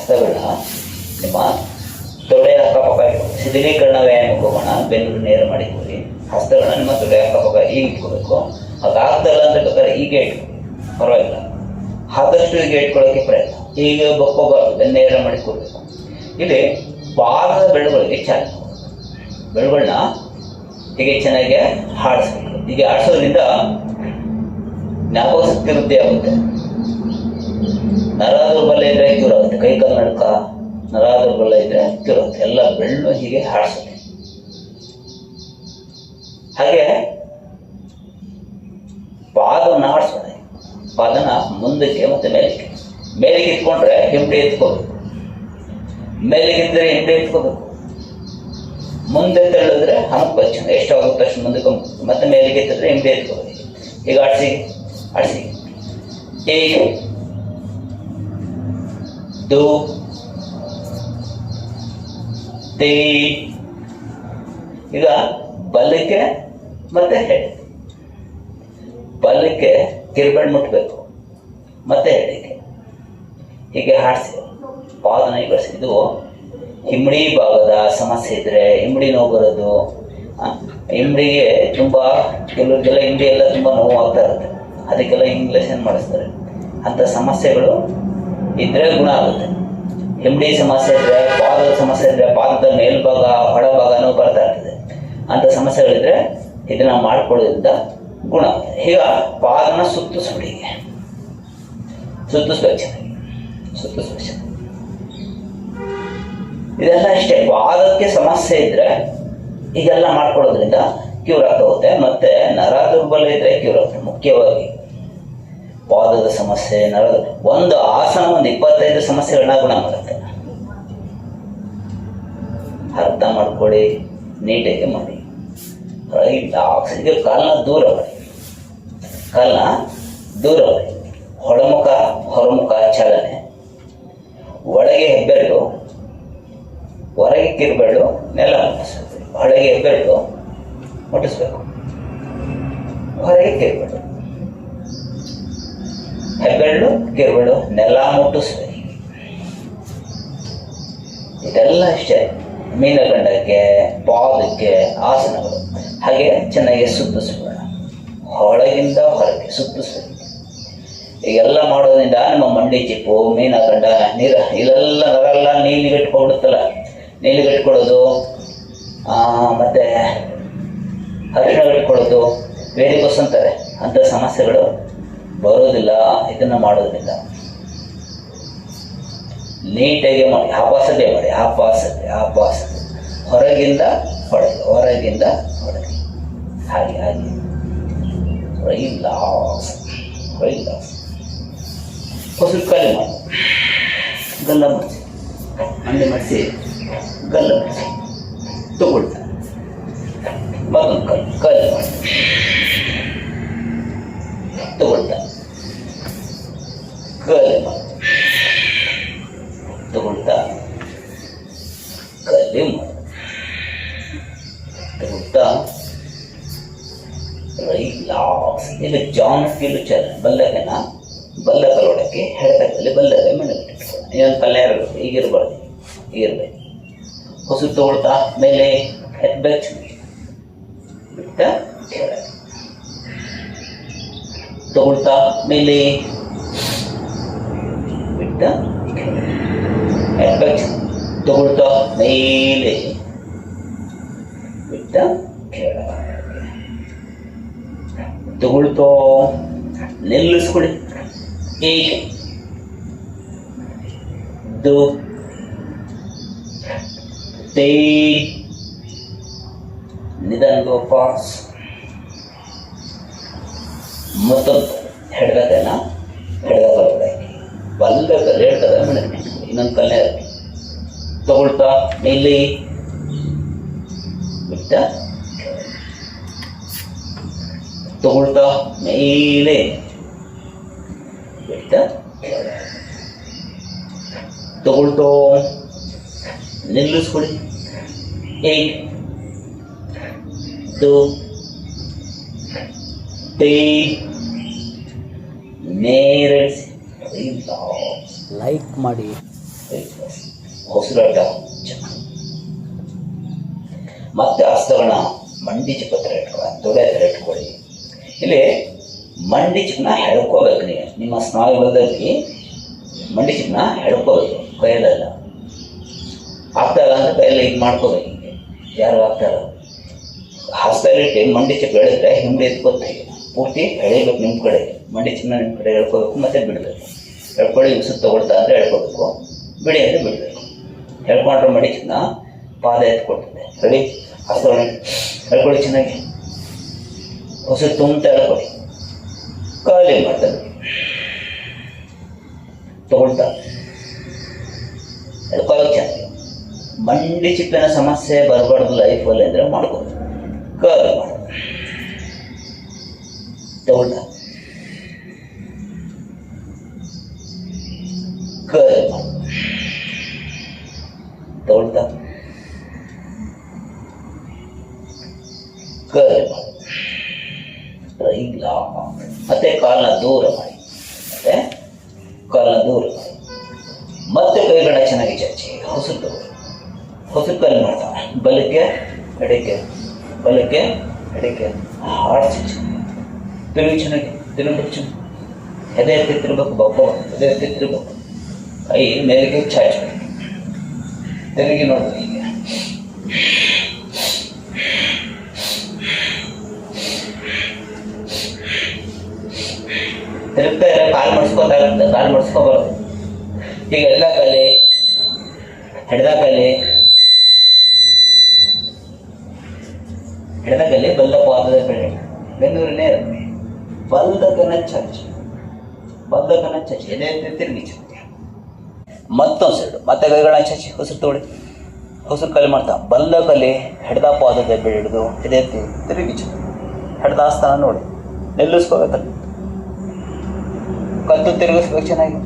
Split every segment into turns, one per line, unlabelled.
ಹಸ್ತಗಳನ್ನ ನಿಮ್ಮ ತೊಡೆ ಅಕ್ಕಪಕ್ಕ ಶಿಥಿಲೀಕರಣ ವ್ಯಾಯಾಮಕ್ಕೆ ಹೋಗೋಣ. ಬೆನ್ನು ನೇರ ಮಾಡಿಕೊಳ್ಳಿ. ಹಸ್ತಗಳನ್ನ ನಿಮ್ಮ ತೊಡೆ ಅಕ್ಕಪಕ್ಕ ಈಗ ಇಟ್ಕೋಬೇಕು. ಅದಾಗ್ತಲ್ಲ ಅಂತ ಬೇಕಾದ್ರೆ ಹೀಗೆ ಇಟ್ಕೊಳ್ಳಿ, ಪರವಾಗಿಲ್ಲ. ಆದಷ್ಟು ಹೀಗೆ ಇಟ್ಕೊಳ್ಳೋಕೆ ಪ್ರಯತ್ನ. ಈಗ ಬಕ್ಕೋಬಾರ್ದು, ಬೆನ್ನು ನೇರ ಮಾಡಿಕೊಳ್ಬೇಕು. ಇಲ್ಲಿ ಪಾದದ ಬೆರಳುಗಳಿಗೆ ಚಾಲನೆ. ಬೆರಳುಗಳನ್ನ ಹೀಗೆ ಚೆನ್ನಾಗಿ ಹಾಡಿಸ್ಬೇಕು. ಹೀಗೆ ಆಡಿಸೋದ್ರಿಂದ ಜ್ಞಾಪಕ ಶಕ್ತಿ ವೃದ್ಧಿ ಆಗುತ್ತೆ. ನರ ದುರ್ಬಲ ಇದ್ರೆ ಕ್ಯೂರ್ ಆಗುತ್ತೆ. ಕೈ ಕಾಲು ನಡ್ಕ ನರ ದುರ್ಬಲ ಇದ್ರೆ ಕ್ಯೂರ್ ಆಗುತ್ತೆ. ಎಲ್ಲ ಬೆರಳು ಹೀಗೆ ಹಾಡಿಸುತ್ತೆ. ಹಾಗೆ ಪಾದವನ್ನು ಆಡಿಸೋಣ. ಪಾದನ ಮುಂದಕ್ಕೆ ಮತ್ತೆ ಮೇಲೆಗೆ ಇಟ್ಕೊಂಡ್ರೆ ಹಿಂದೆ ಎತ್ಕೋಬೇಕು. ಮೇಲೆಗೆ ಇದ್ರೆ ಹಿಂದೆ ಎತ್ಕೋಬೇಕು. ಮುಂದೆ ತಳ್ಳಿದ್ರೆ ಹಂಗೆ ಚೆನ್ನ ಎಷ್ಟಾಗುತ್ತೆ ಅಷ್ಟು ಮುಂದಕ್ಕೆ ಮತ್ತೆ ಮೇಲೆಗೆ ಎತ್ತಿದ್ರೆ ಹಿಂದೆ ಎತ್ಕೋಬೇಕು. ಈಗ ಆಡಿಸಿ ಹೀಗೆ ದೋ ತೇ. ಈಗ ಬಲಕ್ಕೆ ಮತ್ತೆ ಹೆಡೆ. ಬಲಕ್ಕೆ ಕಿರ್ಬೆರಳು ಮುಟ್ಟಬೇಕು, ಮತ್ತೆ ಹೆಡೆಗೆ ಹೀಗೆ ಹಾಡಿಸಿ ಪಾದನ ಬಳಸಿ. ಇದು ಹಿಮ್ಮಡಿ ಭಾಗದ ಸಮಸ್ಯೆ ಇದ್ರೆ, ಹಿಮ್ಮಡಿ ನೋವು ಬರೋದು, ಹಿಮ್ಮಡಿಗೆ ತುಂಬ ಕೆಲವ್ರಿಗೆಲ್ಲ ಹಿಮ್ಮಡಿ ಎಲ್ಲ ತುಂಬ ನೋವು ಆಗ್ತಾ ಇರುತ್ತೆ. ಅದಕ್ಕೆಲ್ಲ ಇಂಗ್ಲೇಷನ್ ಮಾಡಿಸ್ತಾರೆ. ಅಂಥ ಸಮಸ್ಯೆಗಳು ಇದ್ರೆ ಗುಣ ಆಗುತ್ತೆ. ಹಿಮ್ಮಡಿ ಸಮಸ್ಯೆ ಇದ್ರೆ, ಪಾದದ ಸಮಸ್ಯೆ ಇದ್ರೆ, ಪಾದದ ಮೇಲ್ಭಾಗ ಹೊಳಭಾಗನೂ ಬರ್ತಾ ಇರ್ತದೆ. ಅಂಥ ಸಮಸ್ಯೆಗಳಿದ್ರೆ ಇದನ್ನ ಮಾಡ್ಕೊಳ್ಳೋದ್ರಿಂದ ಗುಣ ಆಗುತ್ತೆ. ಈಗ ಪಾದನ ಸುತ್ತಿಸ್ಬಿಡಿ, ಸುತ್ತಿಸ್ಬೇಕು ಚೆನ್ನಾಗಿ. ಇದೆಲ್ಲ ಅಷ್ಟೇ. ಪಾದಕ್ಕೆ ಸಮಸ್ಯೆ ಇದ್ರೆ ಹೀಗೆಲ್ಲ ಮಾಡ್ಕೊಳ್ಳೋದ್ರಿಂದ ಕ್ಯೂರ್ ಆಗ್ತಾ ಹೋಗುತ್ತೆ. ಮತ್ತೆ ನರ ದುರ್ಬಲ ಇದ್ರೆ ಕ್ಯೂರ್ ಆಗುತ್ತೆ. ಮುಖ್ಯವಾಗಿ ಪಾದದ ಸಮಸ್ಯೆ, ಒಂದು ಆಸನ 25 ಸಮಸ್ಯೆಗಳನ್ನ ಗುಣ ಮಾಡುತ್ತೆ. ಅರ್ಥ ಮಾಡ್ಕೊಳ್ಳಿ, ನೀಟಾಗಿ ಮಾಡಿ. ಕಾಲನ್ನ ದೂರ ಮಾಡಿ, ಒಳಮುಖ ಹೊರಮುಖ ಚಾಲನೆ. ಒಳಗೆ ಹೆಬ್ಬೆರಳು, ಹೊರಗೆ ಕಿರುಬೆರಳು ನೆಲ ಮುಟ್ಟಿಸ್ಬೇಕು. ಒಳಗೆ ಹೆಬ್ಬೆರಳು ಮುಟ್ಟಿಸ್ಬೇಕು, ಹೊರಗೆ ಕಿರುಬೆರಳು, ಹೆಬ್ಬೆರಳು ಕಿರುಬೆರಳು ನೆಲ ಮುಟ್ಟಿಸ್ಬೇಕು. ಇದೆಲ್ಲ ಅಷ್ಟೇ. ಮೀನಗಂಡಕ್ಕೆ, ಪಾದಕ್ಕೆ ಆಸನಗಳು. ಹಾಗೆ ಚೆನ್ನಾಗಿ ಸುತ್ತಿಸ್ಬೇಡ, ಒಳಗಿಂದ ಹೊರಗೆ ಸುತ್ತಿಸ್ಬೇಕು. ಈಗೆಲ್ಲ ಮಾಡೋದ್ರಿಂದ ನಮ್ಮ ಮಂಡಿ ಚಿಪ್ಪು, ಮೀನಗಂಡ, ಇಲ್ಲೆಲ್ಲ ನರೆಲ್ಲ ನೀಲಿಗಟ್ಕೊಂಡ್ಬಿಡುತ್ತಲ್ಲ. ನೀಲಿಗಟ್ಕೊಳ್ಳೋದು, ಮತ್ತೆ ಅರಿಶಿಣ ಗಟ್ಕೊಳ್ಳೋದು, ವೇರಿಕೋಸ್ ಅಂತಾರೆ. ಅಂಥ ಸಮಸ್ಯೆಗಳು ಬರೋದಿಲ್ಲ ಇದನ್ನ ಮಾಡೋದ್ರಿಂದ. ನೀಟಾಗಿ ಮಾಡಿ, ಆಪಾಸದೆ ಮಾಡಿ, ಆಪಾಸದೆ ಹೊರಗಿಂದ ಹೊರಗೆ ಹಾಗೆ ರಿಲ್ಯಾಕ್ಸ್. ಹೊಸು ಖಾಲಿ ಮಾಡಿ, ಗಲ್ಲ ಮಾಡಿಸಿ, ಮಂಡೆ ಮಾಡಿಸಿ, ಗಲ್ಲ ಮಾಡಿಸಿ ತಗೊಳ್ತಾ ಮಗನ ಖಾಲಿ ಮಾಡಿ ತಗೊಳ್ತಾ ಖಾಲಿ ಮಾಡಿ ತಗೊಳ್ತಾ ಖಾಲಿ ಮಾಡಿ ತಗೊಳ್ತಾ ರಿಲ್ಯಾಕ್ಸ್. ಇದು ಜಾನ್ಸ್ಕಿಲು ಚಾಲನೆ. ಬಲ್ಲಕಲೊಳಕ್ಕೆ ಹೆಡತಕ್ಕಲ್ಲಿ ಬಲ್ಲಗೆ ಮೆಣಗಿಟ್ಕೊಳ್ಳೋಣ. ಇನ್ನೊಂದು ಪಲ್ಯ ಇರಬೇಕು, ಈಗಿರಬಾರ್ದು, ಈಗಿರ್ಬೇಕು. ಹೊಸು ತಗೊಳ್ತಾ ಮೇಲೆ ಎತ್ಬೇಕು, ಬಿಟ್ಟ ಕೆಳಗೆ ತಗೊಳ್ತಾ ಮೇಲೆ ಬಿಟ್ಟ ಎತ್ಬೇಕು, ತಗೊಳ್ತಾ ಮೇಲೆ ಬಿಟ್ಟ ಕೆಳಗೆ ತಗೊಳ್ತೋ ನಿಲ್ಲಿಸ್ಕೊಡಿ. ಈಗ ದೋ ತೇ ನಿಧಾನ ಪಾಸ್. ಮತ್ತೊಂದು ಹೆಡ್ಗತೆನ ಹೆಡ್ಗಕ್ಕೆ ಬಲ್ಲದಲ್ಲಿ ಹೇಳ್ತದೆ ಮೆಣಗೆ. ಇನ್ನೊಂದು ಕಲ್ಲೆ ತಗೊಳ್ತಾ ಇಲ್ಲಿ ಬಿಟ್ಟ ತಗೊಳ್ತಾ ಮೇಲೆ ಬಿಟ್ಟ ತಗೊಳ್ತೋ ನಿಲ್ಲಿಸ್ಕೊಡಿ. 1 2 3 ನೇರಳಿಸಿ.
ಲೈಕ್ ಮಾಡಿ,
ಉಸಿರಾಟ ಚೆನ್ನಾಗಿ. ಮತ್ತೆ ಹಸ್ತಗಳನ್ನ ಮಂಡಿ ಚಿಪ್ಪತ್ರ ಇಟ್ಕೊಳ್ಳಿ, ತೊಡೆ ಹತ್ರ ಇಟ್ಕೊಳ್ಳಿ. ಇಲ್ಲಿ ಮಂಡಿ ಚಿಪ್ಪನ್ನ ಎಳ್ಕೋಬೇಕು. ನೀವು ನಿಮ್ಮ ಸ್ನಾಯುಗಳಲ್ಲಿ ಮಂಡಿ ಚಿಪ್ಪನ್ನ ಎಳ್ಕೋಬೇಕು, ಕೈಯಲ್ಲೆಲ್ಲ. ಆಗ್ತಾಯಿಲ್ಲ ಅಂದರೆ ಕೈಯಲ್ಲಿ ಇದು ಮಾಡ್ಕೋಬೇಕು. ಹೀಗೆ ಯಾರು ಆಗ್ತಾಯಿಲ್ಲ ಹಸ್ತದಲ್ಲಿಟ್ಟು ಮಂಡಿ ಚಿಪ್ಪ ಎಳೆದ್ರೆ ಹಿಂದೆ ಎತ್ಕೊತ್ತೆ ಪೂರ್ತಿ ಎಳಿಬೇಕು. ನಿಮ್ಮ ಕಡೆ ಮಂಡಿ ಚಿಪ್ಪನ್ನ ನಿಮ್ಮ ಕಡೆ ಎಳ್ಕೋಬೇಕು, ಮತ್ತೆ ಬಿಡಬೇಕು. ಎಳ್ಕೊಳ್ಳಿ, ಉಸಿರು ತಗೊಳ್ತಾ ಅಂದರೆ ಎಳ್ಕೋಬೇಕು, ಬಿಡಿ ಅಂದರೆ ಬಿಡಬೇಕು. ಎಳ್ಕೊಂಡ್ರೆ ಮಂಡಿ ಚಿಪ್ಪನ್ನ ಪಾದ ಎತ್ಕೊಳ್ತದೆ. ರೆಡಿ? ಹಸ್ತಗಳನ್ನ ಎಳ್ಕೊಳ್ಳಿ ಚೆನ್ನಾಗಿ. ಉಸಿರು ತುಂಬ್ತಾ ಎಳ್ಕೊಳ್ಳಿ. ಕಾಲು ಏನು ಮಾಡ್ತಾರೆ ತಗೊಳ್ತಾ ಎಳ್ಕೊಳ್ಳೋಕೆ ಚೆನ್ನಾಗಿ. ಮಂಡಿ ಚಿಪ್ಪಿನ ಸಮಸ್ಯೆ ಬರಬಾರ್ದು ಲೈಫಲ್ಲಿ ಅಂದರೆ ಮಾಡ್ಕೋದು. ಕಾಲು ಮಾಡೋದು ತಗೊಳ್ತಾ ಕಾಲು ಮಾಡೋದು ತಗೊಳ್ತಾ ಕಾಲು ಮಾಡೋದು. ಇಲ್ಲ, ಮತ್ತೆ ಕಾಲನ್ನ ದೂರ ಮಾಡಿ, ಮತ್ತೆ ಕಾಲನ್ನ ದೂರ ಮಾಡಿ, ಮತ್ತೆ ಕೈಗಳನ್ನ ಚೆನ್ನಾಗಿ ಚಾಚಿ ಹೊಸರು ತಗೊಳ್ಳಿ. ಹೊಸರು ಕಾಲು ಮಾಡ್ತಾನೆ ಬಲಕ್ಕೆ ಎಡಕ್ಕೆ, ಬಲಕ್ಕೆ ಎಡಕ್ಕೆ ಹಾಡಿಸಿ ತಿರುಗಿ ಚೆನ್ನಾಗಿ ತಿರುಗಬೇಕು. ಚೆನ್ನಾಗಿ ಎದೆ ಎತ್ತಿ ತಿರ್ಬೇಕು, ಬಬ್ಬ ಎದೆ ಎತ್ತಿ ತಿರ್ಬೇಕು. ಕೈ ಮೇಲೆಗೆ ಚಾಚಬೇಕು, ತಿರುಗಿ ನೋಡ್ಬೇಕು. ಹೀಗೆ ತಿರುಗ್ತಾ ಇರೋ ಕಾಲು ಮಡಿಸ್ಕೋತಾಗುತ್ತೆ, ಕಾಲು ಮಡಿಸ್ಕೋಬಾರ್ದು. ಈಗ ಎಡದಾಕಲ್ಲಿ ಎಡದಾಕಲ್ಲಿ ಎಡದಾಕಲ್ಲಿ ಬಲ್ಲ ಪಾದದ ಬೆಳೆ ಬೆನ್ನೂರಿನೇ ಇರುತ್ತೆ. ಬಲ್ಲದಕ್ಕನ ಚಾಚಿ, ಬಲ್ಲದಕ್ಕನ ಚಾಚಿ, ಎದೆ ತಿರುಗಿ ಚಾಚಿ. ಮತ್ತೊಂದು ಸೈಡು ಮತ್ತೆ ಕೈಗಳನ್ನ ಚಾಚಿ ಹೊಸರು ತಗೊಳ್ಳಿ. ಹೊಸರು ಕಲಿ ಮಾಡ್ತಾ ಬಲ್ಲ ಕಲಿ ಹೆಡ್ದ ಪಾದದ ಬೆಳೆ ಹಿಡಿದು ಎದೆ ತಿರುಗಿ ಚಾಚಿ. ಹೆಡ್ದ ಆಸ್ಥಾನ ನೋಡಿ ನಿಲ್ಲಿಸ್ಕೋಬೇಕಲ್ಲ, ಕತ್ತು ತಿರುಗಿಸ್ಬೇಕು ಚೆನ್ನಾಗಿ.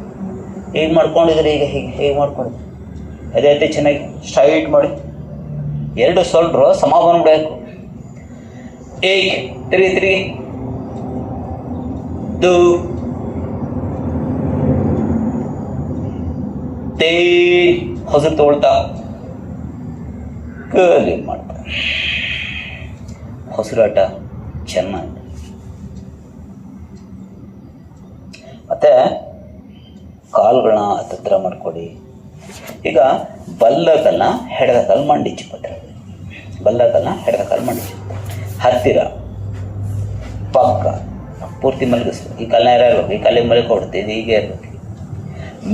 ಹೇಗೆ ಮಾಡ್ಕೊಂಡಿದ್ರಿ? ಈಗ ಹೀಗೆ ಹೇಗೆ ಮಾಡ್ಕೊಂಡಿದ್ರಿ? ಅದೇ ರೀತಿ ಚೆನ್ನಾಗಿ ಸ್ಟ್ರೈಟ್ ಮಾಡಿ. ಎರಡು ಸೊಲ್ಡ್ರು ಸಮ ಬಂದ್ಬಿಡಬೇಕು. ಹೇಗೆ ತಿರುಗಿ ತಿರುಗಿ ದು ತೇ ಹೊಸರು ತಗೊಳ್ತಾ ಕಲಿ ಮಾಡ್ತಾ ಹೊಸರಾಟ ಚೆನ್ನಾಗಿ. ಮತ್ತೆ ಕಾಲುಗಳನ್ನ ಹತ್ತಿರ ಮಾಡ್ಕೊಡಿ. ಈಗ ಬಲ್ಲಕಲ್ನ ಹೆಡದ ಕಾಲು ಮಂಡಿ ಚಿಪ್ಪತ್ರ, ಬಲ್ಲಕಲ್ನ ಹೆಡದ ಕಾಲು ಮಂಡಿ ಚಿಪ್ಪತ್ರ ಹತ್ತಿರ ಪಕ್ಕ ಪೂರ್ತಿ ಮಲಗಿಸ್ಬೇಕು. ಈ ಕಾಲನ್ನ ಇರಬೇಕು, ಈ ಕಾಲಿಗೆ ಮಲ್ಕೊಡ್ತೀವಿ, ಇದು ಹೀಗೆ ಇರಬೇಕು.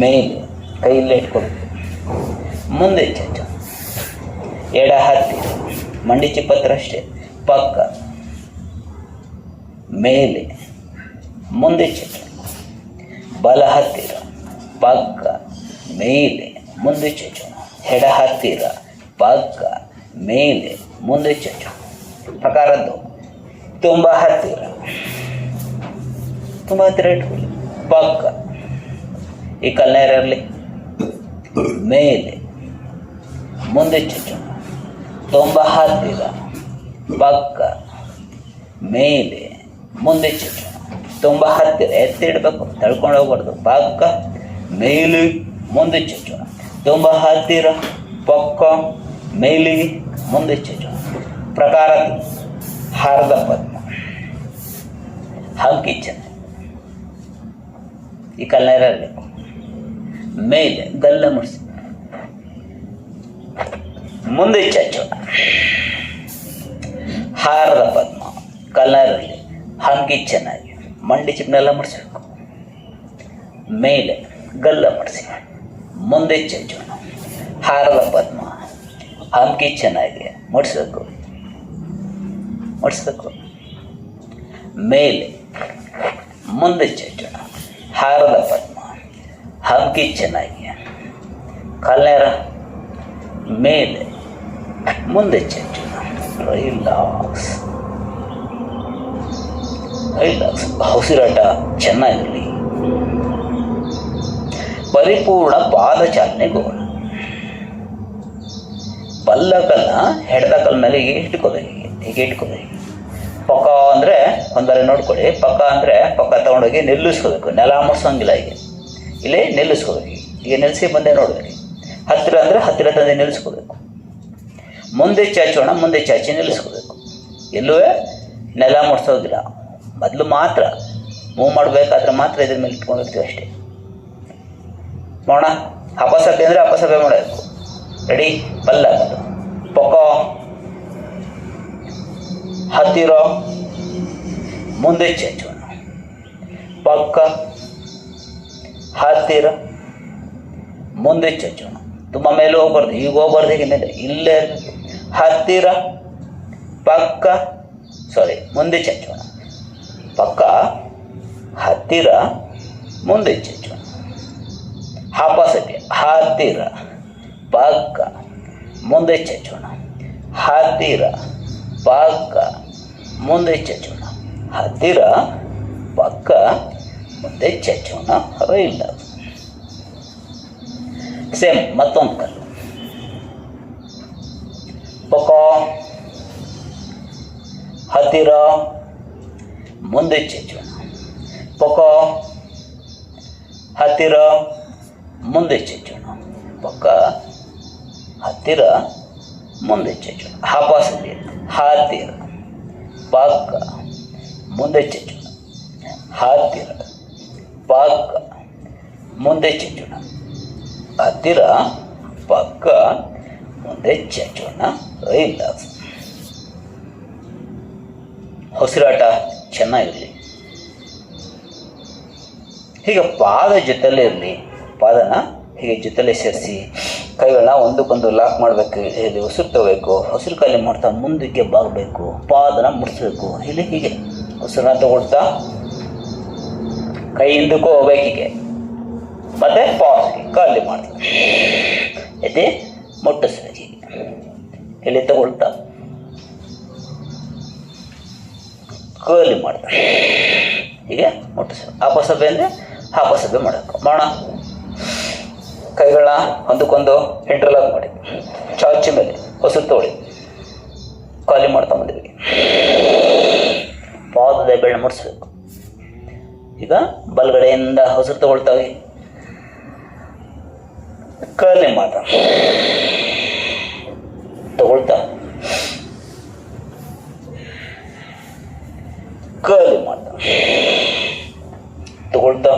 ಮೇಲೆ ಕೈಯಲ್ಲೇ ಇಟ್ಕೊಡ್ಬೇಕು. ಮುಂದೆ ಚಚ್ಚ ಎಡ ಹತ್ತಿರ ಮಂಡಿ ಚಿಪ್ಪತ್ರ ಅಷ್ಟೇ, ಪಕ್ಕ ಮೇಲೆ ಮುಂದೆ ಚಚ್ಚ. ಬಲ ಹತ್ತಿರ ಪಕ್ಕ ಮೇಲೆ ಮುಂದೆ ಚಚ್ಚೋಣ. ಎಡ ಹತ್ತಿರ ಪಕ್ಕ ಮೇಲೆ ಮುಂದೆ ಚಚ್ಚೋಣ. ಪ್ರಕಾರದ್ದು ತುಂಬ ಹತ್ತಿರ, ತುಂಬ ಹತ್ತಿರ ಇಟ್ಕೊಳ್ಳಿ. ಪಕ್ಕ ಈ ಕಲ್ನೇರಲ್ಲಿ ಮೇಲೆ ಮುಂದೆ ಚಚ್ಚೋಣ. ತುಂಬ ಹತ್ತಿರ ಪಕ್ಕ ಮೇಲೆ ಮುಂದೆ ಚಚ್ಚೋಣ. ತುಂಬ ಹತ್ತಿರ ಎತ್ತಿಡಬೇಕು, ತಳ್ಕೊಂಡು ಹೋಗ್ಬಾರ್ದು. ಪಕ್ಕ ಮೇಲೆ ಮುಂದೆ ಚಚ್ಚೋಣ. ತುಂಬ ಹತ್ತಿರ ಪಕ್ಕ ಮೇಲೆ ಮುಂದೆ ಚಚ್ಚೋಣ. ಪ್ರಕಾರ ಹಾರದ ಪದ್ಮ ಹಂಕಿ ಚೆನ್ನ. ಈ ಕಲ್ನೇರಲ್ಲಿ ಮೇಲೆ ಗಲ್ಲ ಮುಡಿಸಿ ಮುಂದೆ ಚಚ್ಚೋಣ. ಹಾರದ ಪದ್ಮ ಕಲ್ನೇರಲ್ಲಿ ಹಂಕಿ ಚೆನ್ನಾಗಿ ಮಂಡಿ ಚಿಪ್ಪನೆಲ್ಲ ಮುಡಿಸ್ಬೇಕು. ಮೇಲೆ ಗಲ್ಲ ಮಾಡಿಸಿ ಮುಂದೆ ಚಚ್ಚೋಣ. ಹಾರದ ಪದ್ಮ ಹಂಕಿ ಚೆನ್ನಾಗಿ ಮುಡಿಸ್ಬೇಕು, ಮುಡಿಸ್ಬೇಕು. ಮೇಲೆ ಮುಂದೆ ಚಚ್ಚೋಣ. ಹಾರದ ಪದ್ಮ ಹಂಕಿ ಚೆನ್ನಾಗಿ ಕಲ್ನೇರ ಮೇಲೆ ಮುಂದೆ ಚಚ್ಚೋಣ. Relax relax. ಉಸಿರಾಟ ಚೆನ್ನಾಗಿರಲಿ. ಪರಿಪೂರ್ಣ ಪಾದಚಾಲನೆಗೋಣ. ಬಲ್ಲಕಲ್ನ ಹೆಡ್ದ ಕಲ್ ಮೇಲೆ ಹೀಗೆ ಇಟ್ಕೋಬೇಕು, ಹೀಗೆ ಇಟ್ಕೋಬೇಕು. ಪಕ್ಕ ಅಂದರೆ ಒಂದರೆ ನೋಡ್ಕೊಳ್ಳಿ. ಪಕ್ಕ ಅಂದರೆ ಪಕ್ಕ ತೊಗೊಂಡೋಗಿ ನಿಲ್ಲಿಸ್ಕೋಬೇಕು, ನೆಲ ಮುಟ್ಸೋಂಗಿಲ್ಲ. ಹೀಗೆ ಇಲ್ಲೇ ನಿಲ್ಲಿಸ್ಕೋಬೇಕು. ಈಗ ನಿಲ್ಲಿಸಿ ಬಂದೆ ನೋಡ್ಬೇಕು. ಹತ್ತಿರ ಅಂದರೆ ಹತ್ತಿರ ತಂದೆ ನಿಲ್ಲಿಸ್ಕೋಬೇಕು. ಮುಂದೆ ಚಾಚೋಣ, ಮುಂದೆ ಚಾಚಿ ನಿಲ್ಲಿಸ್ಕೋಬೇಕು. ಎಲ್ಲೂ ನೆಲ ಮುಟ್ಸೋದಿಲ್ಲ. ಮೊದಲು ಮಾತ್ರ ಮೂವ್ ಮಾಡಬೇಕಾದ್ರೆ ಮಾತ್ರ ಇದ್ರ ಮೇಲೆ ಇಟ್ಕೊಂಡಿರ್ತೀವಿ ಅಷ್ಟೇ. ನೋಡೋಣ. ಅಪಸಭೆ ಅಂದರೆ ಅಪಸಭೆ ಮಾಡಬೇಕು. ರೆಡಿ? ಬಲ್ಲ ಪೊಕ, ಹತ್ತಿರ, ಮುಂದೆ ಚಾಚೋಣ, ಪಕ್ಕ, ಹತ್ತಿರ, ಮುಂದೆ ಚಾಚೋಣ. ತುಂಬ ಮೇಲೆ ಹೋಗ್ಬಾರ್ದು, ಈಗ ಹೋಗ್ಬಾರ್ದು, ಹೀಗೆ ಮೇಲೆ ಇಲ್ಲೇ ಇರಬೇಕು. ಹತ್ತಿರ, ಪಕ್ಕ, ಮುಂದೆ ಚಾಚೋಣ, ಪಕ್ಕ, ಹತ್ತಿರ, ಮುಂದೆ ಚಾಚೋಣ. ಅಪಸಭೆ ಹತ್ತಿರ, ಪಕ್ಕ, ಮುಂದೆ ಚಾಚೋಣ, ಹತ್ತಿರ, ಪಕ್ಕ, ಮುಂದೆ ಚಾಚೋಣ, ಹತ್ತಿರ, ಪಕ್ಕ, ಮುಂದೆ ಚಾಚೋಣ. ಇಲ್ಲ ಸೇಮ್ ಮತ್ತೊಂದು ಕಲ್ಲು. ಪಕ್ಕ, ಹತ್ತಿರ, ಮುಂದೆ ಚಾಚೋಣ, ಪಕ್ಕ, ಹತ್ತಿರ, ಮುಂದೆ ಚಾಚೋಣ, ಪಕ್ಕ, ಹತ್ತಿರ, ಮುಂದೆ ಚಾಚೋಣ. ಅಪಸಭೆ ಹತ್ತಿರ, ಪಕ್ಕ, ಮುಂದೆ ಚಾಚೋಣ, ಹತ್ತಿರ, ಪಕ್ಕ, ಮುಂದೆ ಚಾಚೋಣ, ಹತ್ತಿರ, ಪಕ್ಕ, ಮುಂದೆ ಚಾಚೋಣ. ರಿಲ್ಯಾಕ್ಸ್. ಉಸಿರಾಟ ಚೆನ್ನಾಗಿರಲಿ. ಹೀಗೆ ಪಾದ ಜೊತೆಲೇ ಇರಲಿ. ಪಾದನ ಹೀಗೆ ಜೊತೆಲೇ ಸೇರಿಸಿ ಕೈಗಳನ್ನ ಒಂದಕ್ಕೊಂದು ಲಾಕ್ ಮಾಡಬೇಕು. ಇಲ್ಲಿ ಉಸಿರು ತಗೋಬೇಕು. ಉಸಿರು ಖಾಲಿ ಮಾಡ್ತಾ ಮುಂದಕ್ಕೆ ಬಾಗಬೇಕು. ಪಾದನ ಮುಡಿಸ್ಬೇಕು. ಇಲ್ಲಿ ಹೀಗೆ ಉಸಿರನ್ನ ತಗೊಳ್ತಾ ಕೈ ಹಿಂದಕ್ಕೂ ಹೋಗ್ಬೇಕು. ಹೀಗೆ ಮತ್ತೆ ಪಾಸ್ಗೆ ಖಾಲಿ ಮಾಡ್ತಾರೆ. ಎದೆ ಮುಟ್ಟಿಸ್ಬೇಕು. ಹೀಗೆ ಇಲ್ಲಿ ತಗೊಳ್ತಾ ಖಾಲಿ ಮಾಡ್ತಾರೆ. ಹೀಗೆ ಮುಟ್ಟಿಸ್ಬೇಕು. ಅಪಸಭೆ ಅಂದರೆ ಅಪಸಭೆ ಮಾಡಬೇಕು. ಮಾಡೋಣ. ಕೈಗಳನ್ನ ಒಂದಕ್ಕೊಂದು ಇಂಟರ್ಲಾಕ್ ಮಾಡಿ ಚಾಚಿ ಮೇಲೆ ಉಸಿರು ತಗೊಳ್ಳಿ. ಖಾಲಿ ಮಾಡ್ತಾ ಬಂದಿವಿ. ಪಾದದ ಬೆಳ್ಳ ಮುಡಿಸ್ಬೇಕು. ಈಗ ಬಲಗಡೆಯಿಂದ ಉಸಿರು ತಗೊಳ್ತಾವೆ. ಖಾಲಿ ಮಾಡ್ತಾ ತಗೊಳ್ತಾ ಖಾಲಿ ಮಾಡ್ತಾ ತಗೊಳ್ತಾ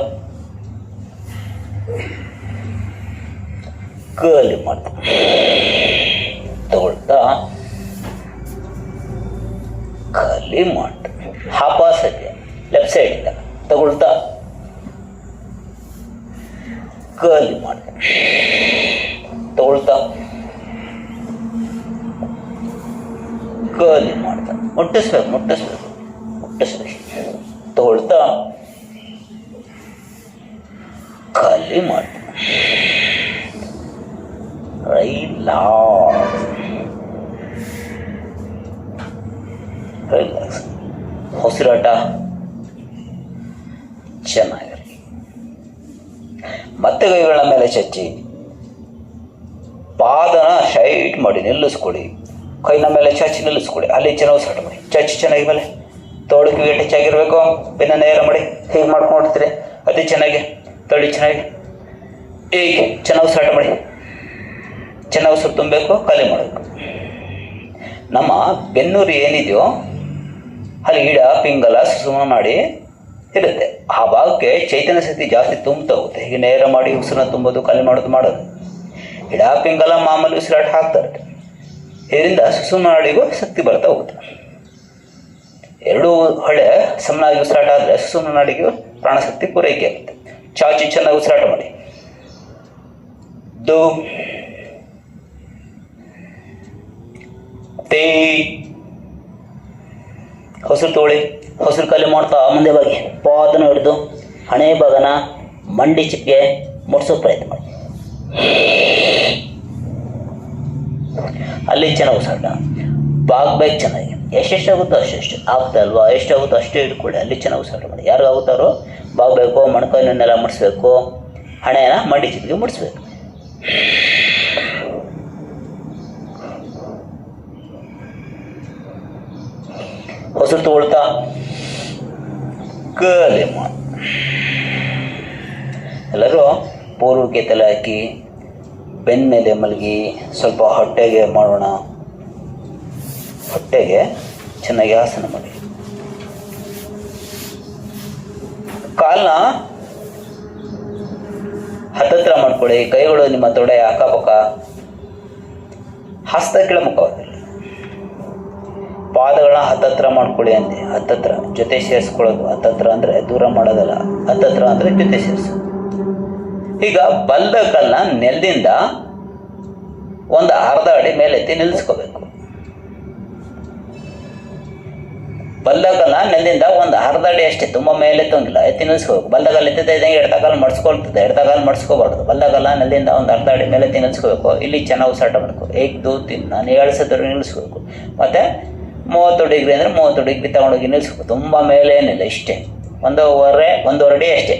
ಖಾಲಿ ಮಾಡ್ತಾ ತಗೊಳ್ತಾ ಖಾಲಿ ಮಾಡ್ತಾ. ಅಪಸಭೆ ಲೆಫ್ಟ್ ಸೈಡಿಂದ ತಗೊಳ್ತಾ ಖಾಲಿ ಮಾಡ್ತಾ ತಗೊಳ್ತಾ ಖಾಲಿ ಮಾಡ್ತಾ. ಮುಟ್ಟಿಸ್ಬೇಕು ತಗೊಳ್ತಾ ಖಾಲಿ ಮಾಡ್ತಾ. ರಿಲ್ಯಾಕ್ಸ್. ಉಸಿರಾಟ ಚೆನ್ನಾಗಿರಲಿ. ಮತ್ತೆ ಕೈಗಳ ಮೇಲೆ ಚಚ್ಚಿ ಪಾದನ ಶೈಟ್ ಮಾಡಿ ನಿಲ್ಲಿಸ್ಕೊಡಿ. ಕೈನ ಮೇಲೆ ಚಾಚಿ ನಿಲ್ಲಿಸ್ಕೊಡಿ. ಅಲ್ಲಿ ಚೆನ್ನಾಗಿ ಉಸಿರಾಟ ಮಾಡಿ. ಚಾಚಿ ಚೆನ್ನಾಗಿ ಮೇಲೆ ತೋಳಿಗೆ ವೇಟ್ ಹೆಚ್ಚಾಗಿರ್ಬೇಕು. ಬೆನ್ನ ನೇರ ಮಾಡಿ ಹೀಗೆ ಮಾಡ್ಕೊಂಡಿರ್ತೀರಿ. ಅತಿ ಚೆನ್ನಾಗಿ ತಳಿ ಚೆನ್ನಾಗಿ ಹೀಗೆ ಚೆನ್ನಾಗಿ ಉಸಿರಾಟ ಮಾಡಿ. ಚೆನ್ನಾಗಿ ಉಸಿರು ತುಂಬಬೇಕು. ಖಾಲಿ ಮಾಡಬೇಕು. ನಮ್ಮ ಬೆನ್ನೂರು ಏನಿದೆಯೋ ಅಲ್ಲಿ ಇಡ ಪಿಂಗಲ ಸುಸುಮ ಮಾಡಿ ಇರುತ್ತೆ. ಆ ಭಾಗಕ್ಕೆ ಚೈತನ್ಯ ಶಕ್ತಿ ಜಾಸ್ತಿ ತುಂಬುತ್ತಾ ಹೋಗುತ್ತೆ. ಹೀಗೆ ನೇರ ಮಾಡಿ ಉಸಿರನ್ನ ತುಂಬೋದು, ಖಾಲಿ ಮಾಡೋದು. ಇಡ ಪಿಂಗಲ ಮಾಮೂಲಿ ಉಸಿರಾಟ ಹಾಕ್ತಾರೆ. ಇದರಿಂದ ಸುಸುಮ ನಾಡಿಗೂ ಶಕ್ತಿ ಬರ್ತಾ ಹೋಗುತ್ತೆ. ಎರಡೂ ಹೊಳೆ ಸಮನಾಗಿ ಉಸಿರಾಟ ಆದರೆ ಸುಸುಮ ನಾಡಿಗೂ ಪ್ರಾಣಶಕ್ತಿ ಪೂರೈಕೆ ಆಗುತ್ತೆ. ಚಾಚಿ ಚೆನ್ನಾಗಿ ಉಸಿರಾಟ ಮಾಡಿ. ದು ತೇ ಉಸಿರು ತಗೊಳ್ಳಿ. ಉಸಿರು ಖಾಲಿ ಮಾಡ್ತಾ ಮುಂದೆ ಬಾಗಿ ಪಾದನ ಹಿಡಿದು ಹಣೆ ಭಾಗನ ಮಂಡಿ ಚಿಪ್ಪಿಗೆ ಮುಟ್ಸೋ ಪ್ರಯತ್ನ ಮಾಡಿ. ಅಲ್ಲಿ ಚೆನ್ನಾಗಿ ಉಸಿರಾಟ ಬಾಗ್ಬೇಕು. ಚೆನ್ನಾಗಿ ಎಷ್ಟೆಷ್ಟಾಗುತ್ತೋ ಅಷ್ಟೆಷ್ಟು ಆಗ್ತಾ ಅಲ್ವಾ, ಎಷ್ಟಾಗುತ್ತೋ ಅಷ್ಟೇ ಇಟ್ಕೊಳ್ಳಿ. ಅಲ್ಲಿ ಚೆನ್ನಾಗಿ ಉಸಿರಾಟ ಮಾಡಿ. ಯಾರು ಆಗುತ್ತಾರೋ ಬಾಗಬೇಕು. ಮೊಣಕೈನೆಲ್ಲ ಮುಡಿಸ್ಬೇಕು. ಹಣೆನ ಮಂಡಿ ಚಿಪ್ಪಿಗೆ ಮುಡಿಸ್ಬೇಕು. ಉಸಿರು ತಗೊಳ್ತಾ ಖಾಲಿ ಮಾಡಿ. ಎಲ್ಲರೂ ಪೂರ್ವಕ್ಕೆ ತಲೆ ಹಾಕಿ ಬೆನ್ನ ಮೇಲೆ ಮಲಗಿ ಸ್ವಲ್ಪ ಹೊಟ್ಟೆಗೆ ಮಾಡೋಣ. ಹೊಟ್ಟೆಗೆ ಚೆನ್ನಾಗಿ ಆಸನ ಮಾಡಿ. ಕಾಲನ್ನ ಹತ್ತತ್ರ ಮಾಡ್ಕೊಳ್ಳಿ. ಕೈಗಳು ನಿಮ್ಮ ತೊಡೆಯ ಅಕ್ಕಪಕ್ಕ, ಹಸ್ತ ಕೆಳಮುಖವಾಗಿರಲಿ. ಪಾದಗಳನ್ನ ಹತ್ತತ್ರ ಮಾಡ್ಕೊಳ್ಳಿ ಅಂತೆ. ಹತ್ತತ್ರ ಜೊತೆ ಸೇರಿಸ್ಕೊಳ್ಳೋದು. ಹತ್ತತ್ರ ಅಂದರೆ ದೂರ ಮಾಡೋದಲ್ಲ, ಹತ್ತತ್ರ ಅಂದರೆ ಜೊತೆ ಸೇರಿಸೋದು. ಈಗ ಬಲ್ದ ಕಲ್ಲನ್ನ ನೆಲದಿಂದ ಒಂದು ಅರ್ಧ ಅಡಿ ಮೇಲೆತ್ತಿ ನಿಲ್ಲಿಸ್ಕೋಬೇಕು. ಬಲ್ದಗಲ್ಲ ನೆಲದಿಂದ ಒಂದು ಅರ್ಧ ಅಡಿ ಅಷ್ಟೇ, ತುಂಬ ಮೇಲೆ ಎತ್ತಂಗಿಲ್ಲ, ಎತ್ತಿ ನಿಲ್ಲಿಸ್ಕೋಬೇಕು. ಬಲ್ದಗಲ್ಲ ಎತ್ತಿದ್ದ ಇದ್ದಂಗೆ ಎಡತಗಾಲ ಮಡ್ಸ್ಕೊಳ್ತದೆ, ಎಡತಗಾಲ ಮಡ್ಸ್ಕೋಬಾರ್ದು. ಬಲ್ದಗಲ್ಲ ನೆಲದಿಂದ ಒಂದು ಅರ್ಧ ಅಡಿ ಮೇಲೆ ಎತ್ತಿ ನಿಲ್ಲಿಸ್ಕೋಬೇಕು. ಇಲ್ಲಿ ಚೆನ್ನಾಗಿ ಉಸಿರಾಟ ಮಾಡಬೇಕು. 1 2 3 ನಾನು 7 ಸತಿ ನಿಲ್ಲಿಸ್ಕೋಬೇಕು. ಮತ್ತು 30 ಡಿಗ್ರಿ ಅಂದರೆ 30 ಡಿಗ್ರಿ ತೊಗೊಂಡೋಗಿ ನಿಲ್ಲಿಸ್ಬೇಕು. ತುಂಬ ಮೇಲೆ ಏನಿಲ್ಲ, ಇಷ್ಟೇ ಒಂದೂವರೆ ಅಡಿ ಅಷ್ಟೇ.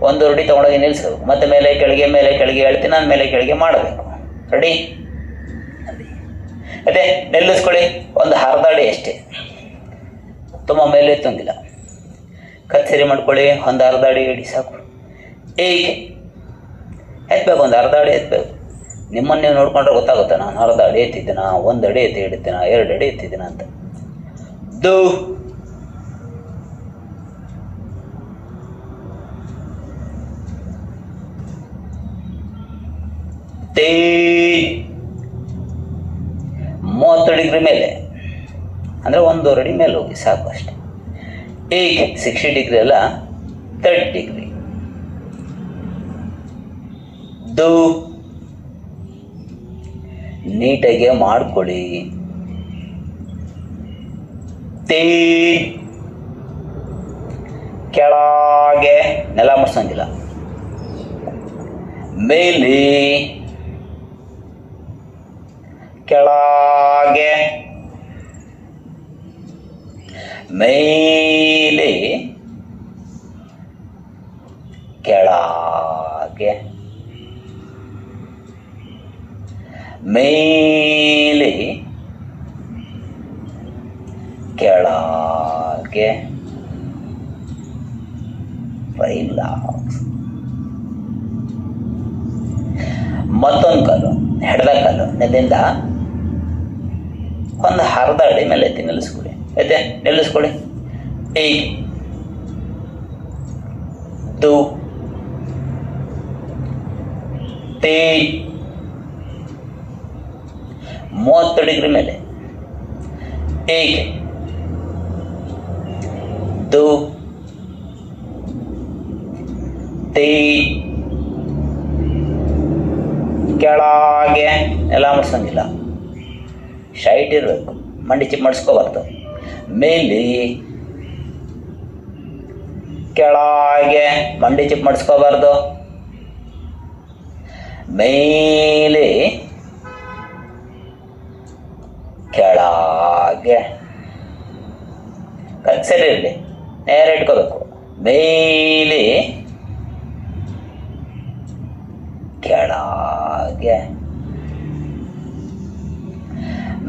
1 ಅಡಿ ತೊಗೊಂಡೋಗಿ ನಿಲ್ಲಿಸ್ಬೇಕು. ಮತ್ತು ಮೇಲೆ ಕೆಳಗೆ ಹೇಳ್ತೀನಿ, ನಾನು ಮೇಲೆ ಕೆಳಗೆ ಮಾಡಬೇಕು. ರೆಡಿ? ಅದೇ ನಿಲ್ಲಿಸ್ಕೊಳ್ಳಿ. ಒಂದು ಅರ್ಧ ಅಡಿ ಅಷ್ಟೇ, ತುಂಬ ಮೇಲೆ ಎತ್ತಂಗಿಲ್ಲ. ಕತ್ ಸರಿ ಮಾಡ್ಕೊಳ್ಳಿ. ಒಂದು ಅರ್ಧ ಅಡಿ ಇಡಿ ಸಾಕು. ಹೀಗೆ ಎತ್ತಬೇಕು, ಒಂದು ಅರ್ಧ ಅಡಿ ಎತ್ತಬೇಕು. ನಿಮ್ಮನ್ನು ನೀವು ನೋಡ್ಕೊಂಡ್ರೆ ಗೊತ್ತಾಗುತ್ತೆ, ನಾನು ಅರ್ಧ ಅಡಿ ಎತ್ತಿದ್ದೀನ, 1 ಅಡಿ ಎತ್ತಿ ಹಿಡಿತೀನ, 2 ಅಡಿ ಎತ್ತಿದ್ದೀನ ಅಂತ. ದು ತೇ 30 ಡಿಗ್ರಿ ಮೇಲೆ ಅಂದರೆ 1 ಅಡಿ ಮೇಲೆ ಹೋಗಿ ಸಾಕು ಅಷ್ಟೆ. ಈಗ 60 ಡಿಗ್ರಿ ಅಲ್ಲ, 30 ಡಿಗ್ರಿ. ದು ನೀಟಾಗಿ ಮಾಡ್ಕೊಳ್ಳಿ. ತೇ ಕೆಳಗೆ ನೆಲ ಮುಟ್ಸಂಗಿಲ್ಲ. ಮೇಲೆ ಕೆಳಗೆ ಮೇಲೆ ಕೆಳಗೆ ಮೇಲೆ ಕೆಳಗೆ. ರಿಲ್ಯಾಕ್ಸ್. ಮತ್ತೊಂದು ಕಾಲು, ಹೆಡದ ಕಾಲು ನೆಲದಿಂದ ಒಂದು ಅರ್ಧ ಅಡಿ ಮೇಲೆ ಎತ್ತಿ ನಿಲ್ಲಿಸ್ಕೊಳ್ಳಿ. ನಿಲ್ಲಿಸ್ಕೊಳ್ಳಿ. 8 2 3 30 ಡಿಗ್ರಿ ಮೇಲೆ 1 2 3 ಕೆಳಗೆ ನೆಲ ಮುಟ್ಸಂಗಿಲ್ಲ, ಶೈಟ್ ಇರಬೇಕು, ಮಂಡಿ ಚಿಪ್ ಮಾಡಿಸ್ಕೋಬಾರ್ದು. ಮೇಲೆ ಕೆಳಗೆ ಮಂಡಿ ಚಿಪ್ ಮಾಡಿಸ್ಕೋಬಾರ್ದು. ಮೇಲೆ ಕೆಳಗೆ ಕತ್ ಸರಿ ಇರಲಿ, ನೇರ ಇಟ್ಕೋಬೇಕು. ಮೇಲೆ ಕೆಳಗೆ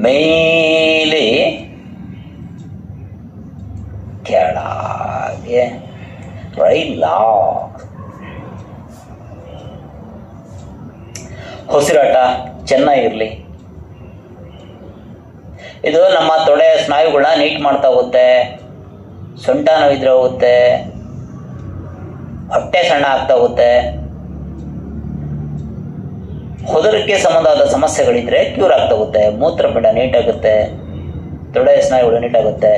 ಮೇಲೆ ಕೆಳಗೆ. ರಿಲ್ಯಾಕ್ಸ್. ಉಸಿರಾಟ ಚೆನ್ನಾಗಿರಲಿ. ಇದು ನಮ್ಮ ತೊಡೆ ಸ್ನಾಯುಗಳನ್ನ ನೀಟ್ ಮಾಡ್ತಾ ಹೋಗುತ್ತೆ. ಸೊಂಟ ನೋವಿದ್ರೆ ಹೋಗುತ್ತೆ, ಹೊಟ್ಟೆ ಸಣ್ಣ ಆಗ್ತಾ ಹೋಗುತ್ತೆ, ಹೊದರಕ್ಕೆ ಸಂಬಂಧವಾದ ಸಮಸ್ಯೆಗಳಿದ್ರೆ ಕ್ಯೂರ್ ಆಗ್ತಾ ಹೋಗುತ್ತೆ, ಮೂತ್ರಪಿಂಡ ನೀಟಾಗುತ್ತೆ, ತೊಡೆ ಸ್ನಾಯುಗಳು ನೀಟಾಗುತ್ತೆ,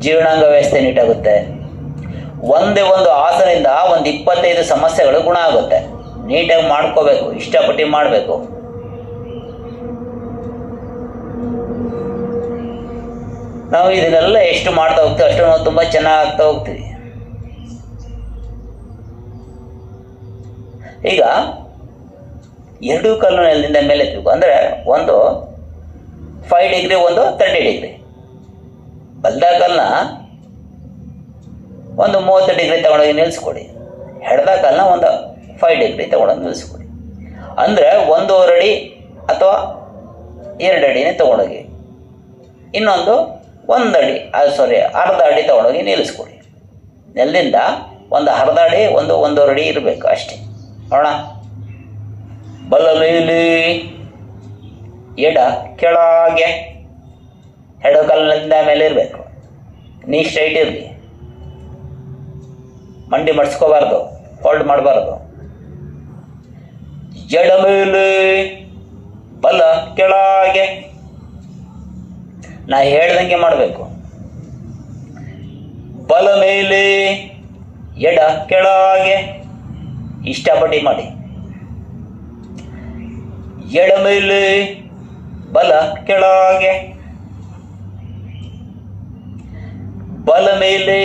ಜೀರ್ಣಾಂಗ ವ್ಯವಸ್ಥೆ ನೀಟಾಗುತ್ತೆ. ಒಂದೇ ಒಂದು ಆಸನದಿಂದ ಒಂದು 25 ಸಮಸ್ಯೆಗಳು ಗುಣ ಆಗುತ್ತೆ. ನೀಟಾಗಿ ಮಾಡ್ಕೋಬೇಕು, ಇಷ್ಟಪಟ್ಟು ಮಾಡಬೇಕು. ನಾವು ಇದನ್ನೆಲ್ಲ ಎಷ್ಟು ಮಾಡ್ತಾ ಹೋಗ್ತೀವಿ ಅಷ್ಟು ನಾವು ತುಂಬ ಚೆನ್ನಾಗಿ ಆಗ್ತಾ ಹೋಗ್ತೀವಿ. ಈಗ 2 ಕಾಲು ನೆಲದಿಂದ ಮೇಲೆ ಎತ್ತಬೇಕು. ಅಂದರೆ ಒಂದು 5 ಡಿಗ್ರಿ, ಒಂದು 30 ಡಿಗ್ರಿ. ಬಲ್ದಾಕಲ್ನ ಒಂದು 30 ಡಿಗ್ರಿ ತಗೊಂಡೋಗಿ ನಿಲ್ಲಿಸ್ಕೊಡಿ. ಎಡದಾಕಲ್ನ ಒಂದು 5 ಡಿಗ್ರಿ ತಗೊಂಡೋಗಿ ನಿಲ್ಲಿಸ್ಕೊಡಿ. ಅಂದರೆ 1.5 ಅಡಿ ಅಥವಾ 2 ಅಡಿನೇ ತಗೊಂಡೋಗಿ, ಇನ್ನೊಂದು 1 ಅಡಿ ಅರ್ಧ ಅಡಿ ತಗೊಂಡೋಗಿ ನಿಲ್ಲಿಸ್ಕೊಡಿ. ನೆಲದಿಂದ ಒಂದು ಅರ್ಧ ಅಡಿ, 1.5 ಅಡಿ ಇರಬೇಕು ಅಷ್ಟೇ. ನೋಡೋಣ. ಬಲ ಮೇಲೆ, ಎಡ ಕೆಳಗೆ. ಎಡ ಕಾಲಿನಿಂದ ಮೇಲೆ ಇರಬೇಕು, ನೀ ಸ್ಟ್ರೈಟ್ ಇರಲಿ, ಮಂಡಿ ಮಡ್ಸ್ಕೋಬಾರ್ದು, ಫೋಲ್ಡ್ ಮಾಡಬಾರ್ದು. ಎಡ ಮೇಲೆ, ಬಲ ಕೆಳಗೆ. ನಾ ಹೇಳ್ದಂಗೆ ಮಾಡಬೇಕು. ಬಲ ಮೇಲೆ, ಎಡ ಕೆಳಗೆ. ಇಷ್ಟಪಟ್ಟು ಮಾಡಿ. ಎಡ ಮೇಲೆ, ಬಲ ಕೆಳಗೆ. ಬಲ ಮೇಲೆ,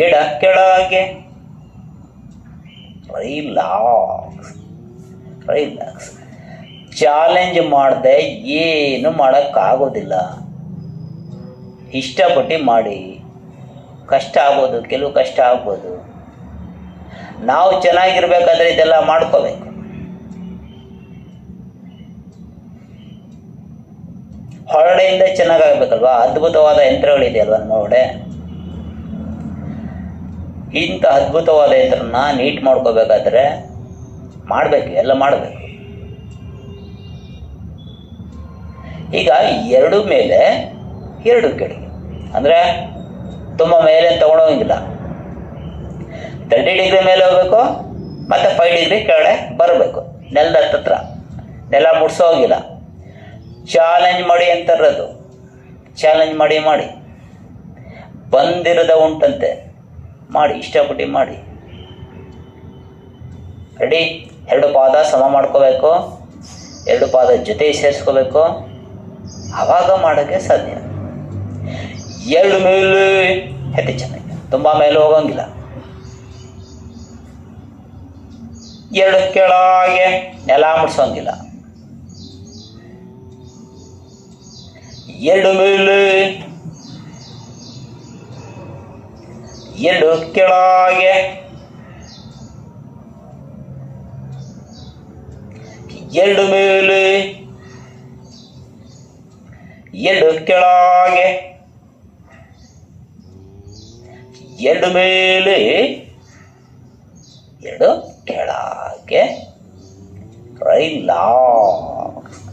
ಎಡ ಕೆಳಗೆ. Relax, relax. ಚಾಲೆಂಜ್ ಮಾಡದೆ ಏನು ಮಾಡೋಕ್ಕಾಗೋದಿಲ್ಲ. ಇಷ್ಟಪಟ್ಟು ಮಾಡಿ. ಕಷ್ಟ ಆಗ್ಬೋದು, ಕೆಲವು ಕಷ್ಟ ಆಗ್ಬೋದು. ನಾವು ಚೆನ್ನಾಗಿರ್ಬೇಕಾದ್ರೆ ಇದೆಲ್ಲ ಮಾಡ್ಕೋಬೇಕು. ಹೊರಗಡೆಯಿಂದ ಚೆನ್ನಾಗಾಗಬೇಕಲ್ವಾ? ಅದ್ಭುತವಾದ ಯಂತ್ರಗಳಿದೆಯಲ್ವ ನಮ್ಮ ಹೊರಗಡೆ. ಇಂಥ ಅದ್ಭುತವಾದ ಯಂತ್ರನ ನೀಟ್ ಮಾಡ್ಕೋಬೇಕಾದ್ರೆ ಮಾಡಬೇಕು, ಎಲ್ಲ ಮಾಡಬೇಕು. ಈಗ ಎರಡು ಮೇಲೆ, ಎರಡು ಕೆಳಗೆ, ಅಂದರೆ ತುಂಬ ಮೇಲೆ ತಗೊಂಡೋಗಿಲ್ಲ. 30 ಡಿಗ್ರಿ ಮೇಲೆ ಹೋಗ್ಬೇಕು, ಮತ್ತು 5 ಡಿಗ್ರಿ ಕೆಳಗಡೆ ಬರಬೇಕು. ನೆಲದ ಹತ್ತತ್ರ, ನೆಲ ಮುಟ್ಸೋಗಿಲ್ಲ. ಚಾಲೆಂಜ್ ಮಾಡಿ ಅಂತಾರದು. ಚಾಲೆಂಜ್ ಮಾಡಿ ಮಾಡಿ ಬಂದಿರೋದ ಉಂಟಂತೆ ಮಾಡಿ, ಇಷ್ಟಪಟ್ಟು ಮಾಡಿ. ರೆಡಿ? ಎರಡು ಪಾದ ಸಮ ಮಾಡ್ಕೋಬೇಕು, ಎರಡು ಪಾದ ಜೊತೆ ಸೇರಿಸ್ಕೋಬೇಕು, ಆವಾಗ ಮಾಡೋಕ್ಕೆ ಸಾಧ್ಯ. ಎರಡು ಮೇಲೆ ಎತ್ತಿ ಚೆನ್ನಾಗಿ, ತುಂಬ ಮೇಲೆ ಹೋಗಂಗಿಲ್ಲ. ಎರಡು ಕೆಳಗೆ, ನೆಲ ಮುಟ್ಸೋಂಗಿಲ್ಲ. ಎರಡು ಮೇಲೆ, ಎರಡು ಕೆಳಗೆ. ಎರಡು ಮೇಲೆ, ಎರಡು ಕೆಳಗೆ. ಎರಡು ಮೇಲೆ, ಎರಡು ಕೆಳಗೆ. ರಿಲ್ಯಾಕ್ಸ್.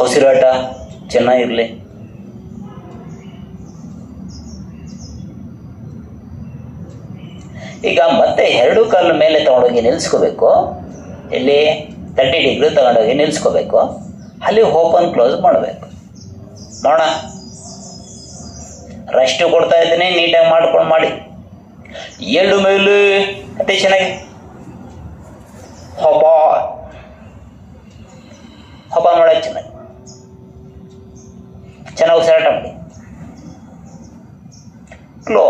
ಉಸಿರಾಟ ಚೆನ್ನಾಗಿರಲಿ. ಈಗ ಮತ್ತೆ ಎರಡು ಕಾಲ ಮೇಲೆ ತಗೊಂಡೋಗಿ ನಿಲ್ಲಿಸ್ಕೋಬೇಕು. ಇಲ್ಲಿ 30 ಡಿಗ್ರಿ ತಗೊಂಡೋಗಿ ನಿಲ್ಲಿಸ್ಕೋಬೇಕು. ಅಲ್ಲಿ ಓಪನ್ ಕ್ಲೋಸ್ ಮಾಡಬೇಕು. ನೋಡೋಣ, ರೆಸ್ಟ್ ಕೊಡ್ತಾ ಇದ್ದೀನಿ, ನೀಟಾಗಿ ಮಾಡ್ಕೊಂಡು ಮಾಡಿ. ಎರಡು ಮೇಲೆ ಅತಿ ಚೆನ್ನಾಗಿ ಹೊಪ ಹೊಪ ಮಾಡೋದು ಚೆನ್ನಾಗಿ, ಚೆನ್ನಾಗಿ ಉಸಿರಾಟ ಮಾಡಿ. ಕ್ಲೋ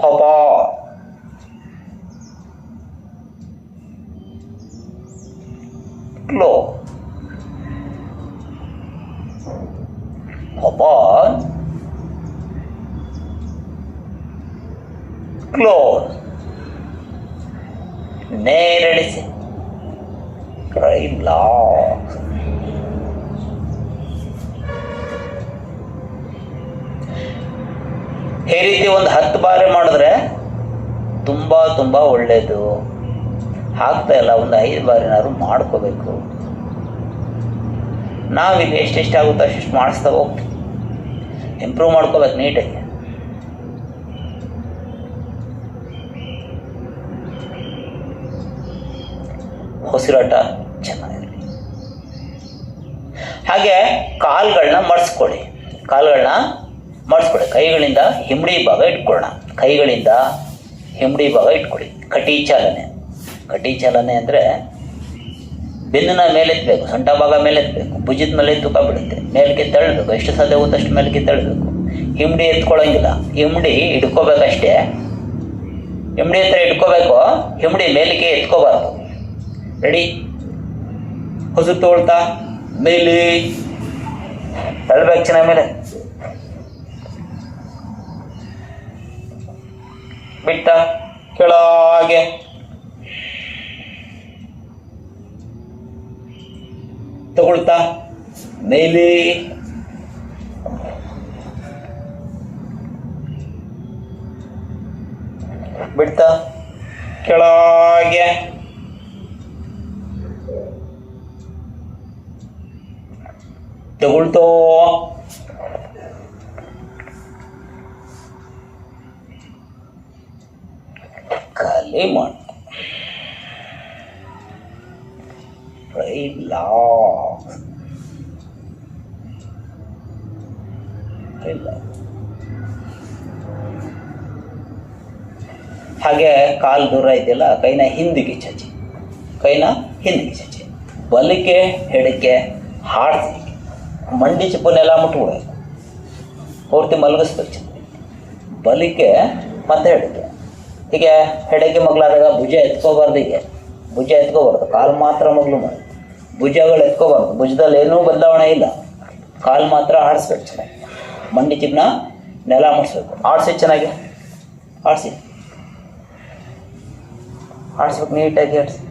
ಹೊಪ ಕ್ಲೋ ಹೊಪ ಕ್ಲೋಸ್. ನೇರಡಿಸಿ. ರಿಲ್ಯಾಕ್ಸ್. ಈ ರೀತಿ ಒಂದು 10 ಬಾರಿ ಮಾಡಿದ್ರೆ ತುಂಬ ತುಂಬ ಒಳ್ಳೆಯದು. ಆಗ್ತಾ ಇಲ್ಲ, ಒಂದು 5 ಬಾರಿನಾದ್ರು ಮಾಡ್ಕೋಬೇಕು. ನಾವಿಲ್ಲಿ ಎಷ್ಟೆಷ್ಟಾಗುತ್ತೋ ಅಷ್ಟು ಮಾಡಿಸ್ತಾ ಹೋಗ್ತೀವಿ. ಇಂಪ್ರೂವ್ ಮಾಡ್ಕೋಬೇಕು ನೀಟಾಗಿ. ಉಸಿರಾಟ ಚೆನ್ನಾಗಿರಲಿ. ಹಾಗೆ ಕಾಲುಗಳನ್ನ ಮಡಿಸ್ಕೊಳ್ಳಿ. ಕಾಲುಗಳನ್ನ ಮಾಡಿಸ್ಕೊಳ್ಳಿ. ಕೈಗಳಿಂದ ಹಿಮ್ಮಡಿ ಭಾಗ ಇಟ್ಕೊಳ್ಳೋಣ. ಕೈಗಳಿಂದ ಹಿಮ್ಮಡಿ ಭಾಗ ಇಟ್ಕೊಳ್ಳಿ. ಕಟಿ ಚಾಲನೆ. ಕಟಿ ಚಾಲನೆ ಅಂದರೆ ಬೆನ್ನಿನ ಮೇಲೆತ್ತಬೇಕು, ಸೊಂಟ ಭಾಗ ಮೇಲೆತ್ತಬೇಕು, ಭುಜದ ಮೇಲೆ ತೂಕ ಬಿಡುತ್ತೆ, ಮೇಲಕ್ಕೆ ತಳ್ಳಬೇಕು, ಎಷ್ಟು ಸಾಧ್ಯ ಆಗುತ್ತಷ್ಟು ಮೇಲಕ್ಕೆ ತಳ್ಳಬೇಕು. ಹಿಮ್ಮಡಿ ಎತ್ಕೊಳ್ಳೋಂಗಿಲ್ಲ, ಹಿಮ್ಮಡಿ ಹಿಡ್ಕೋಬೇಕಷ್ಟೇ. ಹಿಮ್ಮಡಿ ಹತ್ರ ಇಟ್ಕೋಬೇಕು, ಹಿಮ್ಮಡಿ ಮೇಲಕ್ಕೆ ಎತ್ಕೋಬಾರ್ದು. ರೆಡಿ? ಹೊಸ ತೋಳ್ತಾ ಮೇಲೆ ತಳ್ಬೇಕು, ಚೆನ್ನಾಗಿ ಮೇಲೆ ಬಿಟ್ಟ ಕೆಳಗೆ ತಗೊಳ್ತಾ ಮೇಲೆ ಬಿಡ್ತಾ ಕೆಳಗೆ ತಗೊಳ್ತೋ ಖಾಲಿ ಮಾಡ. ಹಾಗೆ ಕಾಲು ದೂರ ಇದೆಯಲ್ಲ, ಕೈನ ಹಿಂದಿಗೆ ಚಚ್ಚಿ, ಕೈನ ಹಿಂದಿಗೆ ಚಚ್ಚಿ, ಬಲಕ್ಕೆ ಎಡಕ್ಕೆ ಹಾಡ್ಸಿ, ಮಂಡಿ ಚಿಪ್ಪನ್ನೆಲ್ಲ ಮುಟ್ಬಿಡಬೇಕು, ಪೂರ್ತಿ ಮಲಗಿಸ್ಬೇಕು ಚೆನ್ನಾಗಿ. ಬಲಕ್ಕೆ ಮತ್ತೆ ಎಡಕ್ಕೆ, ಹೀಗೆ ಎಡಕ್ಕೆ ಮಗ್ಲಾದಾಗ ಭುಜ ಎತ್ಕೋಬಾರ್ದು. ಹೀಗೆ ಭುಜ ಎತ್ಕೋಬಾರ್ದು, ಕಾಲು ಮಾತ್ರ ಮಗ್ಲು ಮಾಡಿ, ಭುಜಗಳು ಎತ್ಕೋಬಾರ್ದು. ಭುಜದಲ್ಲಿ ಏನೂ ಬದಲಾವಣೆ ಇಲ್ಲ, ಕಾಲು ಮಾತ್ರ ಆಡಿಸ್ಬೇಕು ಚೆನ್ನಾಗಿ. ಮಂಡಿ ಚಿಪ್ಪನ ನೆಲ ಮುಟ್ಸ್ಬೇಕು. ಆಡಿಸಿ ಚೆನ್ನಾಗಿ, ಆಡಿಸಿ, ಆಡಿಸ್ಬೇಕು ನೀಟಾಗಿ ಆಡಿಸಿ.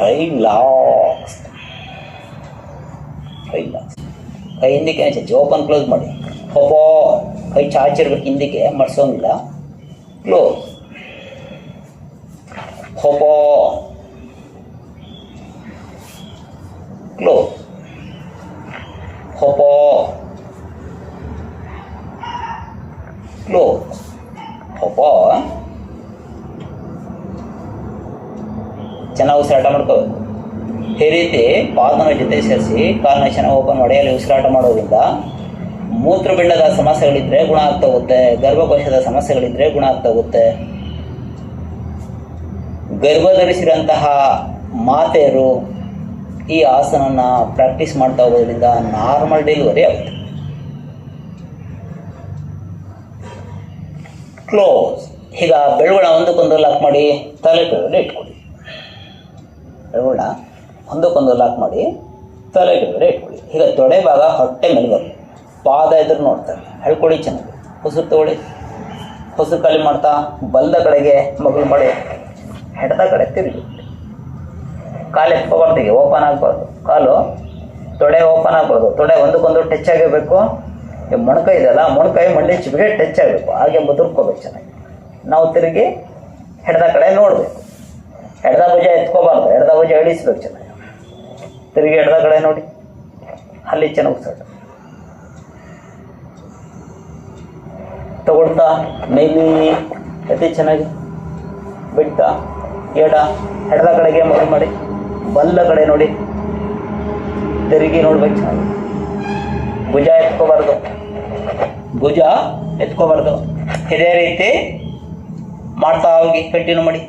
Relax, relax. ಕೈ ಹಿಂದಕ್ಕೆ ಚಚ್ಚಿ, ಓಪನ್ ಕ್ಲೋಸ್ ಮಾಡಿ. ಹೋಪೋ ಕೈ ಚಾಚಿರ್ಬೇಕು, ಹಿಂದಕ್ಕೆ ಮಡ್ಸೋಂಗಿಲ್ಲ. ಕ್ಲೋಸ್, ಹೋಪೋ ಕ್ಲೋಸ್, ಹೋಪೋ ಕ್ಲೋಸ್, ಹೋಪೋ. ಚೆನ್ನಾಗಿ ಉಸಿರಾಟ ಮಾಡ್ಕೋಬೇಕು. ಈ ರೀತಿ ಪಾದನ ಜೊತೆ ಸೇರಿಸಿ ಕಾಲನ್ನ ಚೆನ್ನಾಗಿ ಓಪನ್ ಮಾಡಿ ಅಲ್ಲಿ ಉಸಿರಾಟ ಮಾಡೋದ್ರಿಂದ ಮೂತ್ರಪಿಂಡದ ಸಮಸ್ಯೆಗಳಿದ್ರೆ ಗುಣ ಆಗ್ತಾ ಹೋಗುತ್ತೆ, ಗರ್ಭಕೋಶದ ಸಮಸ್ಯೆಗಳಿದ್ರೆ ಗುಣ ಆಗ್ತಾ ಹೋಗುತ್ತೆ. ಗರ್ಭ ಧರಿಸಿರೋಂತಹ ಮಾತೆಯರು ಈ ಆಸನನ ಪ್ರಾಕ್ಟೀಸ್ ಮಾಡ್ತಾ ಹೋಗೋದ್ರಿಂದ ನಾರ್ಮಲ್ ಡೆಲಿವರಿ ಆಗುತ್ತೆ. ಕ್ಲೋಸ್. ಈಗ ಬೆಳುಗಳ ಒಂದಕ್ಕೊಂದು ಲಾಕ್ ಮಾಡಿ ತಲೆ ಕೆಳಗಡೆ ಇಟ್ಕೊಳ್ಳಿ. ಬೆಳುಗಳ ಒಂದಕ್ಕೊಂದು ಲಾಕ್ ಮಾಡಿ ತಲೆ ಕೆಳಗಡೆ ಇಟ್ಕೊಳ್ಳಿ. ಈಗ ತೊಡೆ ಭಾಗ ಹೊಟ್ಟೆ ಮೇಲೆ ಬರಲಿ, ಪಾದ ಎದುರು ನೋಡ್ತಾರೆ. ಹೇಳ್ಕೊಳ್ಳಿ ಚೆನ್ನಾಗಿ. ಹೊಸು ತಗೊಳ್ಳಿ, ಹೊಸು ಖಾಲಿ ಮಾಡ್ತಾ ಬಲದ ಕಡೆಗೆ ಮಗಳು ಮಾಡಿ ಎಡದ ಕಡೆ ತಿರುಗಿ. ಕಾಲು ಎತ್ಕೊಬಾರ್ದು, ಓಪನ್ ಆಗಬಾರ್ದು. ಕಾಲು ತೊಡೆ ಓಪನ್ ಆಗಬಾರ್ದು, ತೊಡೆ ಒಂದಕ್ಕೊಂದು ಟಚ್ ಆಗಿರಬೇಕು. ಮೊಣಕೈ ಇದೆಯಲ್ಲ, ಮೊಣಕೈ ಮಂಡಿ ಚಿಪ್ಪಿಗೆ ಟಚ್ ಆಗಬೇಕು, ಹಾಗೆ ಬದುರ್ಕೋಬೇಕು ಚೆನ್ನಾಗಿ. ನಾವು ತಿರುಗಿ ಎಡದ ಕಡೆ ನೋಡಬೇಕು. ಎಡದ ಭುಜ ಎತ್ಕೋಬಾರ್ದು, ಎಡದ ಭುಜ ಇಳಿಸ್ಬೇಕು ಚೆನ್ನಾಗಿ. ತಿರುಗಿ ಎಡದ ಕಡೆ ನೋಡಿ, ಅಲ್ಲಿ ಚೆನ್ನಾಗಿ ಉಸಿರಾಟ ತಗೊಳ್ತಾ ಮೇಲಿ ಎತ್ತಿ ಚೆನ್ನಾಗಿ. ಬಿಡ್ತಾ ಎಡದ ಕಡೆಗೆ ಮಗು ಮಾಡಿ, ಬಲ್ಲ ಕಡೆ ನೋಡಿ, ತಿರುಗಿ ನೋಡ್ಬೇಕು ಚೆನ್ನಾಗಿ. ಭುಜ ಎತ್ಕೋಬಾರ್ದು, ಭುಜ ಎತ್ಕೋಬಾರ್ದು. ಇದೇ ರೀತಿ ಮಾಡ್ತಾ ಹೋಗಿ, ಕಂಟಿನ್ಯೂ ಮಾಡಿ.